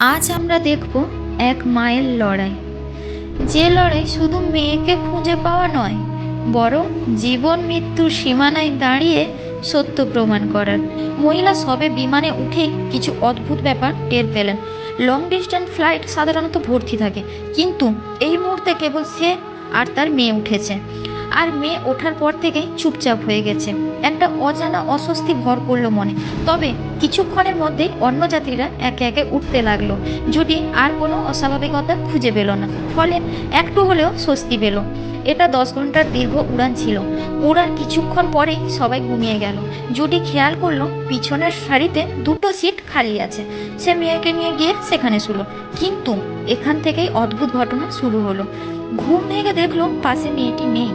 আজ আমরা দেখব এক মায়ের লড়াই, যে লড়াই শুধু মেয়েকে খুঁজে পাওয়া নয়, বরং জীবন মৃত্যুর সীমানায় দাঁড়িয়ে সত্য প্রমাণ করার। মহিলা সবে বিমানে উঠেই কিছু অদ্ভুত ব্যাপার টের পেলেন। লং ডিস্টেন্স ফ্লাইট সাধারণত ভর্তি থাকে, কিন্তু এই মুহূর্তে কেবল সে আর তার মেয়ে উঠেছে। আর মেয়ে ওঠার পর থেকেই চুপচাপ হয়ে গেছে। একটা অজানা অস্বস্তি ভর করলো মনে। তবে কিছুক্ষণের মধ্যেই অন্য যাত্রীরা একে একে উঠতে লাগলো। জুটি আর কোনো অস্বাভাবিকতা খুঁজে পেল না, ফলে একটু হলেও স্বস্তি পেল। এটা 10 ঘন্টার দীর্ঘ উড়ান ছিল। উড়ার কিছুক্ষণ পরেই সবাই ঘুমিয়ে গেল। জুটি খেয়াল করলো পিছনের সারিতে দুটো সিট খালি আছে। সে মেয়েকে নিয়ে গিয়ে সেখানে শুলো। কিন্তু এখান থেকেই অদ্ভুত ঘটনা শুরু হলো। ঘুম ভেঙে দেখলো পাশে মেয়েটি নেই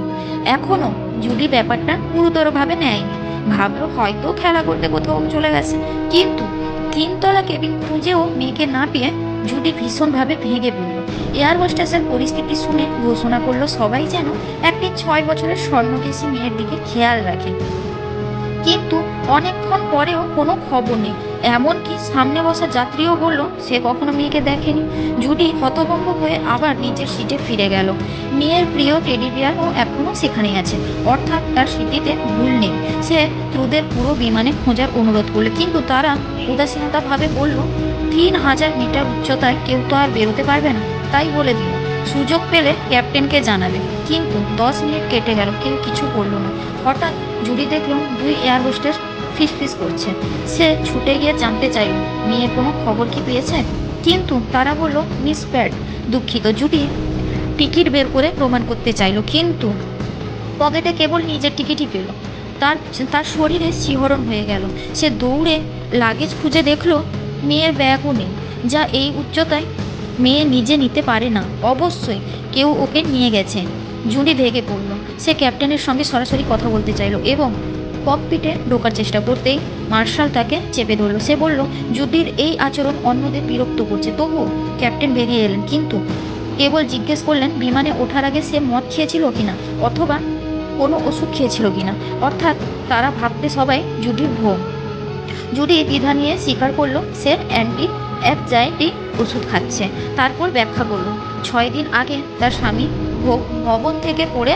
এখনো। জুলি ব্যাপারটা গুরুতরভাবে নেয়নি, ভাবলো হয়তো খেলা করতে কোথাও চলে গেছে। কিন্তু 3 তলা কেবিন খুঁজেও মেয়েকে না পেয়ে জুডি ভীষণভাবে ভেঙে পড়ল। এয়ার হোস্টেসের পরিস্থিতি শুনে ঘোষণা করলো সবাই যেন একটি 6 বছরের স্বর্ণকেশী মেয়ের দিকে খেয়াল রাখে। কিন্তু অনেকক্ষণ পরেও কোনো খবর নেই। এমনকি সামনে বসা যাত্রীও বলল সে কখনো মেয়েকে দেখেনি। জুডি হতভম্ব হয়ে আবার নিজের সিটে ফিরে গেল। মেয়ের প্রিয় টেডি বিয়ারও এখনও সেখানেই আছে, অর্থাৎ তার স্মৃতিতে ভুল নেই। সে ক্রুদের পুরো বিমানে খোঁজার অনুরোধ করলো, কিন্তু তারা উদাসীনতাভাবে বলল 3000 মিটার উচ্চতায় কেউ তো আর বেরোতে পারবে না, তাই বলে দিল সুযোগ পেলে ক্যাপ্টেনকে জানাবে। কিন্তু 10 মিনিট কেটে গেল, কেউ কিছু বলল না। হঠাৎ জুডি দেখল দুই এয়ার হোস্টেস ফিসফিস করছে। সে ছুটে গিয়ে জানতে চাইল মেয়ের কোনো খবর কি পেয়েছে, কিন্তু তারা বলল মিস প্যাড। দুঃখিত। জুডি টিকিট বের করে প্রমাণ করতে চাইল, কিন্তু পকেটে কেবল নিজের টিকিটই পেল। তার তার শরীরে শিহরণ হয়ে গেল। সে দৌড়ে লাগেজ খুঁজে দেখলো মেয়ের ব্যাগও নেই, যা এই উচ্চতায় মেয়ে নিজে নিতে পারে না। অবশ্যই কেউ ওকে নিয়ে গেছে। জুডি ভেগে পড়ল। সে ক্যাপ্টেনের সঙ্গে সরাসরি কথা বলতে চাইল এবং ককপিটে ঢোকার চেষ্টা করতেই মার্শাল তাকে চেপে ধরল। সে বলল জুডির এই আচরণ অন্যদের বিরক্ত করছে। তবুও ক্যাপ্টেন বেরিয়ে এলেন, কিন্তু কেবল জিজ্ঞেস করলেন বিমানে ওঠার আগে সে মদ খেয়েছিল কিনা, অথবা কোনো ওষুধ খেয়েছিল কিনা। অর্থাৎ তারা ভাবতে সবাই জুডির ভোগ। জুডি দ্বিধা নিয়ে স্বীকার করলো সে অ্যান্টি অ্যাংজাইটি ওষুধ খাচ্ছে। তারপর ব্যাখ্যা করলো 6 দিন আগে তার স্বামী ভবন থেকে পড়ে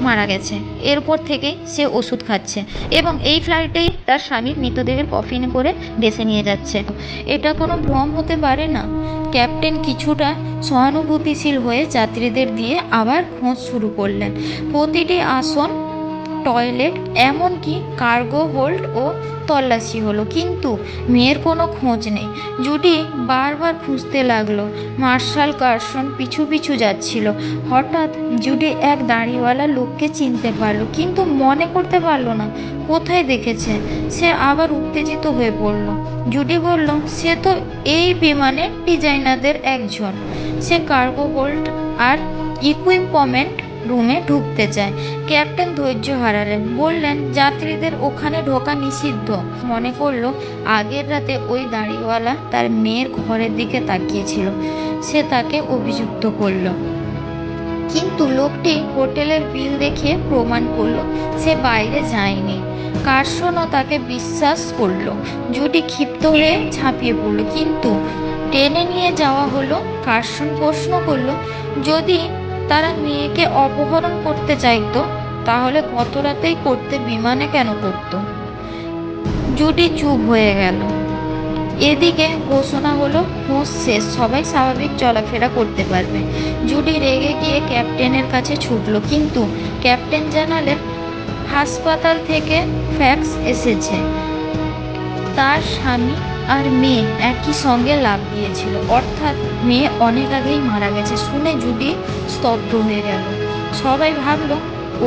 মারা গেছে। এরপর থেকে সে ওষুধ খাচ্ছে এবং এই ফ্লাইটেই তার স্বামীর মৃতদেহের কফিনে করে দেশে নিয়ে যাচ্ছে। এটা কোনো ভ্রম হতে পারে না। ক্যাপ্টেন কিছুটা সহানুভূতিশীল হয়ে যাত্রীদের দিয়ে আবার খোঁজ শুরু করলেন। প্রতিটি আসন, টয়লেট, এমনকি কার্গো হোল্ড ও তল্লাশি হলো, কিন্তু মেয়ের কোনো খোঁজ নেই। জুডি বারবার খুঁজতে লাগলো। মার্শাল কার্সন পিছু পিছু যাচ্ছিল। হঠাৎ জুডি এক দাড়িওয়ালা লোককে চিনতে পারলো, কিন্তু মনে করতে পারলো না কোথায় দেখেছে। সে আবার উত্তেজিত হয়ে পড়ল। জুডি বলল সে তো এই বিমানের ডিজাইনারদের একজন। সে কার্গো হোল্ড আর ইকুইপমেন্ট রুমে ঢুকতে চায়। ক্যাপ্টেন ধৈর্য হারালেন, বললেন যাত্রীদের ওখানে ঢোকা নিষিদ্ধ। মনে করলো আগের রাতে ওই দাড়িওয়ালা তার মেয়ের ঘরের দিকে তাকিয়েছিল। সে তাকে অভিযুক্ত করলো, কিন্তু লোকটি হোটেলের বিল দেখিয়ে প্রমাণ করলো সে বাইরে যায়নি। কার্সনও তাকে বিশ্বাস করলো। জুডি ক্ষিপ্ত হয়ে ঝাঁপিয়ে পড়লো, কিন্তু টেনে নিয়ে যাওয়া হলো। কার্সন প্রশ্ন করলো যদি তারা মেয়েকে অপহরণ করতে চাইতো, তাহলে গত রাতেই করতে বিমানে কেন করতো? জুডি চুপ হয়ে গেল। এদিকে ঘোষণা হলো খোঁজ শেষ, সবাই স্বাভাবিক চলাফেরা করতে পারবে। জুডি রেগে গিয়ে ক্যাপ্টেনের কাছে ছুটলো, কিন্তু ক্যাপ্টেন জানালেন হাসপাতাল থেকে ফ্যাক্স এসেছে, তার স্বামী আর মেয়ে একই সঙ্গে লাফ দিয়েছিল, অর্থাৎ মেয়ে অনেক আগেই মারা গেছে। শুনে জুডি স্তব্ধ হয়ে গেল। সবাই ভাবলো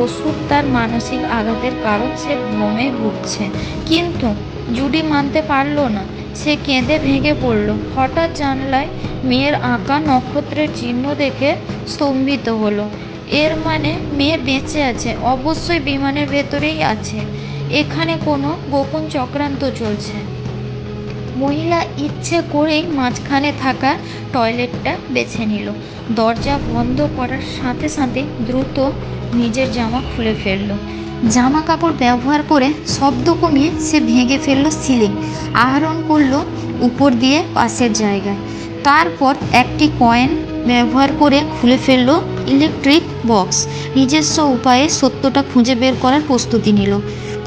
ওষুধ তার মানসিক আঘাতের কারণ, সে ভ্রমে ভুগছে। কিন্তু জুডি মানতে পারলো না। সে কেঁদে ভেঙে পড়ল। হঠাৎ জানলায় মেয়ের আঁকা নক্ষত্রের চিহ্ন দেখে স্তম্ভিত হলো। এর মানে মেয়ে বেঁচে আছে, অবশ্যই বিমানের ভেতরেই আছে। এখানে কোনো গোপন চক্রান্ত চলছে। মহিলা ইচ্ছে করেই মাঝখানে থাকা টয়লেটটা বেছে নিল। দরজা বন্ধ করার সাথে সাথে দ্রুত নিজের জামা খুলে ফেলল। জামা কাপড় ব্যবহার করে শব্দ কমিয়ে সে ভেঙে ফেললো সিলিং, আহরণ করলো উপর দিয়ে পাশের জায়গায়। তারপর একটি কয়েন ব্যবহার করে খুলে ফেললো ইলেকট্রিক বক্স। নিজস্ব উপায়ে সত্যটা খুঁজে বের করার প্রস্তুতি নিল।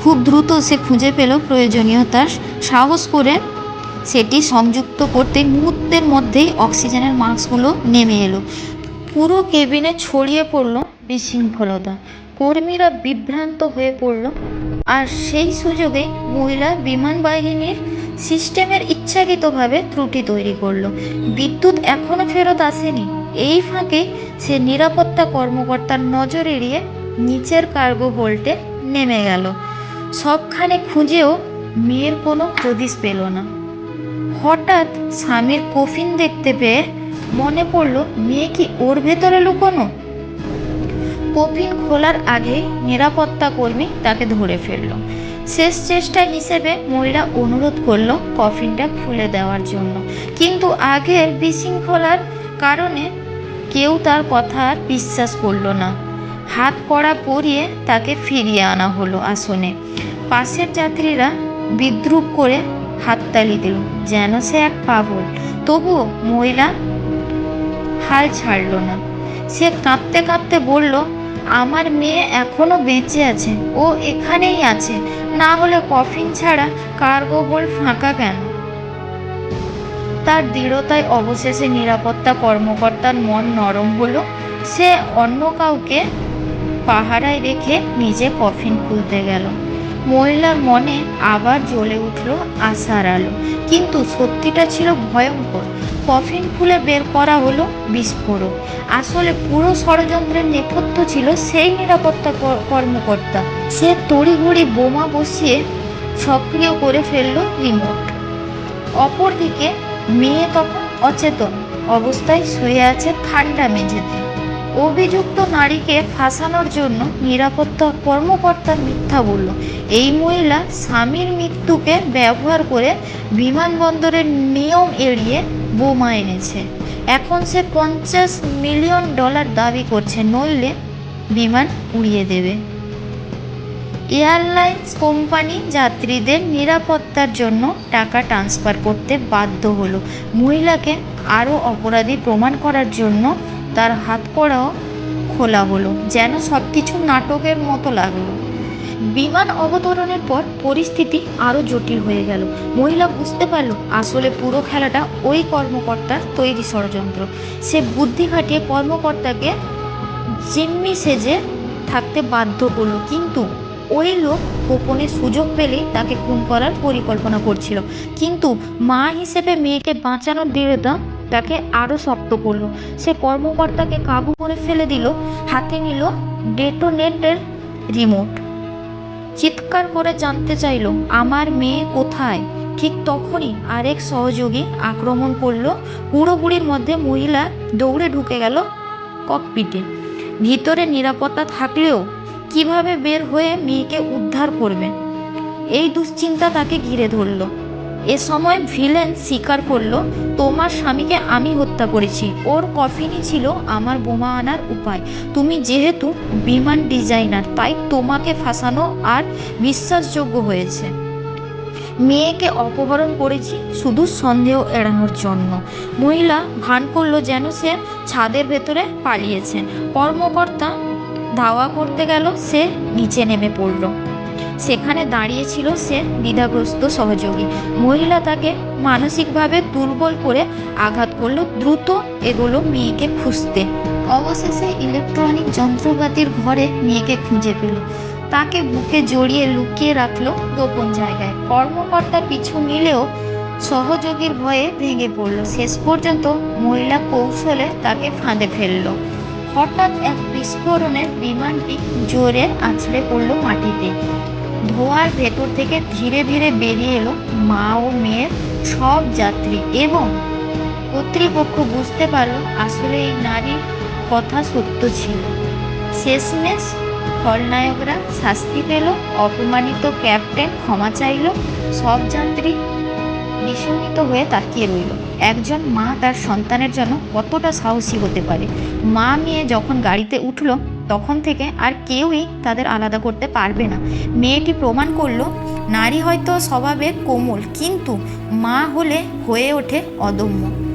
খুব দ্রুত সে খুঁজে পেল প্রয়োজনীয়তার সাহস করে সেটি সংযুক্ত করতে মুহূর্তের মধ্যেই অক্সিজেনের মাস্কগুলো নেমে এলো। পুরো কেবিনে ছড়িয়ে পড়ল বিশৃঙ্খলতা। কর্মীরা বিভ্রান্ত হয়ে পড়ল। আর সেই সুযোগে মহিলা বিমান বাহিনীর সিস্টেমের ইচ্ছাকৃতভাবে ত্রুটি তৈরি করলো। বিদ্যুৎ এখনো ফেরত আসেনি। এই ফাঁকে সে নিরাপত্তা কর্মকর্তার নজর এড়িয়ে নিচের কার্গো হোল্ডে নেমে গেল। সবখানে খুঁজেও মেয়ের কোনো হদিস পেল না। হঠাৎ স্বামীর কফিন দেখতে পেয়ে মনে পড়ল মেয়ে কি ওর ভেতরে লুকোনো। কফিন খোলার আগে নিরাপত্তা কর্মী তাকে ধরে ফেলল। শেষ চেষ্টা হিসেবে মহিলা অনুরোধ করলো কফিনটা খুলে দেওয়ার জন্য, কিন্তু আগের বিশৃঙ্খলার কারণে কেউ তার কথা আর বিশ্বাস করল না। হাত কড়া পরিয়ে তাকে ফিরিয়ে আনা হলো আসনে। পাশের যাত্রীরা বিদ্রূপ করে হাততালি দিল, যেন সে এক পাগল। তবুও মহিলা হাল ছাড়ল না। সে কাঁপতে কাঁপতে বলল, আমার মেয়ে এখনো বেঁচে আছে, ও এখানেই আছে, না হলে কফিন ছাড়া কার্গো হোল্ড ফাঁকা কেন? তার দৃঢ়তায় অবশেষে নিরাপত্তা কর্মকর্তার মন নরম হলো। সে অন্য কাউকে পাহারায় রেখে নিজে কফিন খুলতে গেল। মহিলার মনে আবার জ্বলে উঠল আশার আলো, কিন্তু সত্যিটা ছিল ভয়ঙ্কর। কফিন খুলে বের করা হলো বিস্ফোরক। আসলে পুরো ষড়যন্ত্রের নেপথ্য ছিল সেই নিরাপত্তা কর্মকর্তা। সে তড়িঘড়ি বোমা বসিয়ে সক্রিয় করে ফেলল রিমোট। অপরদিকে মেয়ে তখন অচেতন অবস্থায় শুয়ে আছে ঠান্ডা মেঝেতে। অভিযুক্ত নারীকে ফাঁসানোর জন্য নিরাপত্তা কর্মকর্তা মিথ্যা বলল। এই মহিলা স্বামীর মৃত্যুকে ব্যবহার করে বিমানবন্দরের নিয়ম এড়িয়ে বোমা এনেছে। এখন সে $50 মিলিয়ন দাবি করছে, নইলে বিমান উড়িয়ে দেবে। এয়ারলাইন্স কোম্পানি যাত্রীদের নিরাপত্তার জন্য টাকা ট্রান্সফার করতে বাধ্য হলো। মহিলাকে আরও অপরাধী প্রমাণ করার জন্য তার হাতকড়াও খোলা হলো, যেন সব কিছু নাটকের মতো লাগলো। বিমান অবতরণের পর পরিস্থিতি আরও জটিল হয়ে গেল। মহিলা বুঝতে পারল আসলে পুরো খেলাটা ওই কর্মকর্তার তৈরি ষড়যন্ত্র। সে বুদ্ধি খাটিয়ে কর্মকর্তাকে জিম্মি সেজে থাকতে বাধ্য করলো, কিন্তু ওই লোক গোপনে সুযোগ পেলেই তাকে খুন করার পরিকল্পনা করছিল। কিন্তু মা হিসেবে মেয়েকে বাঁচানোর দৃঢ়তা তাকে আরও শক্ত করলো। সে কর্মকর্তাকে কাবু করে ফেলে দিল, হাতে নিল ডেটোনেটের রিমোট। চিৎকার করে জানতে চাইল, আমার মেয়ে কোথায়? ঠিক তখনই আরেক সহযোগী আক্রমণ করলো। হুড়োহুড়ির মধ্যে মহিলা দৌড়ে ঢুকে গেল ককপিটে। ভিতরে নিরাপত্তা থাকলেও কিভাবে বের হয়ে মেয়েকে উদ্ধার করবে, এই দুশ্চিন্তা তাকে ঘিরে ধরল। এ সময় ভিলেন স্বীকার করলো, তোমার স্বামীকে আমি হত্যা করেছি, ওর কফিনই ছিল আমার বোমা আনার উপায়। তুমি যেহেতু বিমান ডিজাইনার, তাই তোমাকে ফাঁসানো আর বিশ্বাসযোগ্য হয়েছে। মেয়েকে অপহরণ করেছি শুধু সন্দেহ এড়ানোর জন্য। মহিলা ভান করলো যেন সে ছাদের ভেতরে পালিয়েছে। কর্মকর্তা ধাওয়া করতে গেল, সে নিচে নেমে পড়ল। সেখানে দাঁড়িয়েছিল সে দ্বিধাগ্রস্ত সহযোগী। মহিলা তাকে মানসিকভাবে দুর্বল করে আঘাত করলো। দ্রুত এগোলো মেয়েকে খুঁজতে। অবশেষে ইলেকট্রনিক যন্ত্রপাতির ঘরে মেয়েকে খুঁজে পেল। তাকে বুকে জড়িয়ে লুকিয়ে রাখলো গোপন জায়গায়। কর্মকর্তা পিছু নিলেও সহযোগীর ভয়ে ভেঙে পড়ল। শেষ পর্যন্ত মহিলা কৌশলে তাকে ফাঁদে ফেলল। হঠাৎ এক বিস্ফোরণে বিমানটি জোরে আছড়ে পড়ল মাটিতে। ধোঁয়ার ভেতর থেকে ধীরে ধীরে বেরিয়ে এলো মা ও মেয়ের সব যাত্রী, এবং কর্তৃপক্ষ বুঝতে পারল আসলে এই নারীর কথা সত্য ছিল। শেষমেশ খলনায়করা শাস্তি পেল, অপমানিত ক্যাপ্টেন ক্ষমা চাইল, সব যাত্রী বিস্মিত হয়ে তাকিয়ে রইল। একজন মা তার সন্তানের জন্য কতটা সাহসী হতে পারে। মা মেয়ে যখন গাড়িতে উঠল, তখন থেকে আর কেউই তাদের আলাদা করতে পারবে না। মেয়েটি প্রমাণ করলো নারী হয়তো স্বভাবে কোমল, কিন্তু মা হলে হয়ে ওঠে অদম্য।